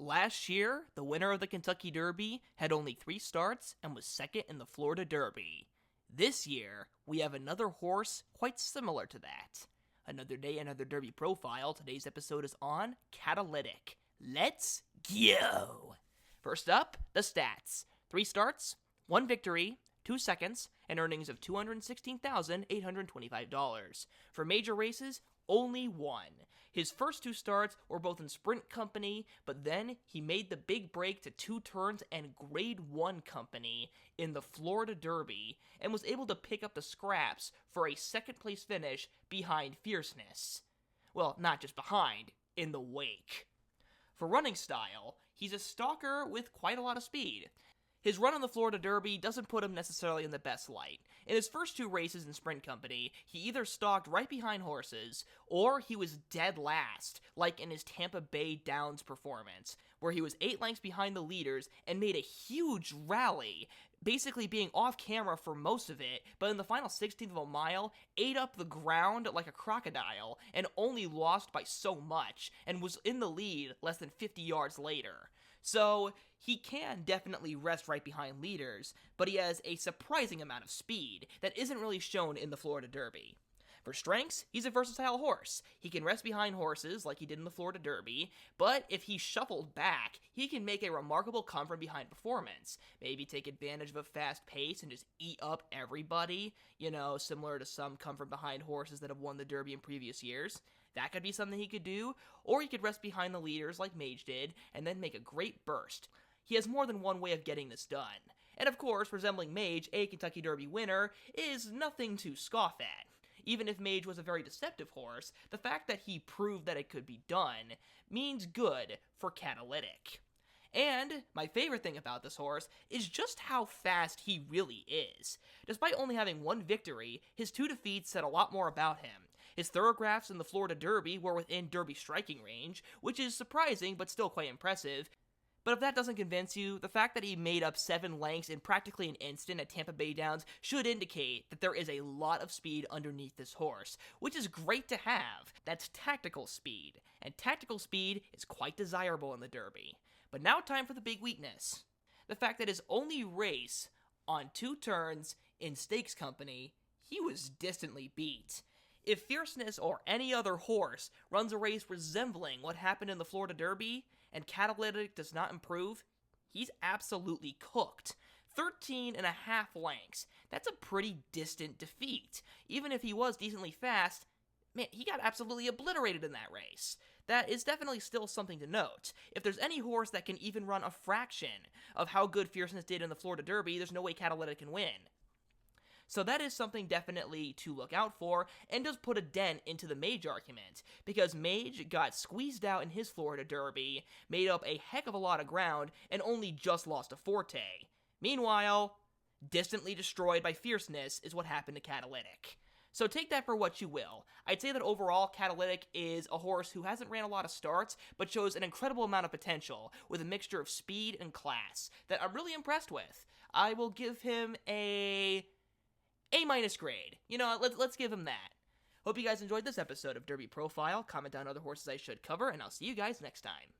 Last year, the winner of the Kentucky Derby had only 3 starts and was second in the Florida Derby. This year, we have another horse quite similar to that. Another day, another Derby profile. Today's episode is on Catalytic. Let's go! First up, the stats. 3 starts, 1 victory, 2 seconds, and earnings of $216,825. For major races, only 1. His first 2 starts were both in sprint company, but then he made the big break to 2 turns and grade 1 company in the Florida Derby and was able to pick up the scraps for a second place finish behind Fierceness. Well, not just behind, in the wake. For running style, he's a stalker with quite a lot of speed. His run on the Florida Derby doesn't put him necessarily in the best light. In his first 2 races in sprint company, he either stalked right behind horses, or he was dead last, like in his Tampa Bay Downs performance, where he was 8 lengths behind the leaders and made a huge rally, basically being off camera for most of it, but in the final 16th of a mile, ate up the ground like a crocodile, and only lost by so much, and was in the lead less than 50 yards later. So, he can definitely rest right behind leaders, but he has a surprising amount of speed that isn't really shown in the Florida Derby. For strengths, he's a versatile horse. He can rest behind horses like he did in the Florida Derby, but if he shuffled back, he can make a remarkable come from behind performance. Maybe take advantage of a fast pace and just eat up everybody, similar to some come from behind horses that have won the Derby in previous years. That could be something he could do, or he could rest behind the leaders like Mage did, and then make a great burst. He has more than one way of getting this done. And of course, resembling Mage, a Kentucky Derby winner, is nothing to scoff at. Even if Mage was a very deceptive horse, the fact that he proved that it could be done means good for Catalytic. And my favorite thing about this horse is just how fast he really is. Despite only having 1 victory, his 2 defeats said a lot more about him. His thoroughgraphs in the Florida Derby were within Derby striking range, which is surprising but still quite impressive. But if that doesn't convince you, the fact that he made up 7 lengths in practically an instant at Tampa Bay Downs should indicate that there is a lot of speed underneath this horse, which is great to have. That's tactical speed, and tactical speed is quite desirable in the Derby. But now time for the big weakness. The fact that his only race on 2 turns in stakes company, he was distantly beat. If Fierceness or any other horse runs a race resembling what happened in the Florida Derby, and Catalytic does not improve, he's absolutely cooked. 13 and a half lengths. That's a pretty distant defeat. Even if he was decently fast, man, he got absolutely obliterated in that race. That is definitely still something to note. If there's any horse that can even run a fraction of how good Fierceness did in the Florida Derby, there's no way Catalytic can win. So that is something definitely to look out for, and does put a dent into the Mage argument, because Mage got squeezed out in his Florida Derby, made up a heck of a lot of ground, and only just lost to Forte. Meanwhile, distantly destroyed by Fierceness is what happened to Catalytic. So take that for what you will. I'd say that overall, Catalytic is a horse who hasn't ran a lot of starts, but shows an incredible amount of potential, with a mixture of speed and class, that I'm really impressed with. I will give him A- grade. Let's give him that. Hope you guys enjoyed this episode of Derby Profile. Comment down other horses I should cover, and I'll see you guys next time.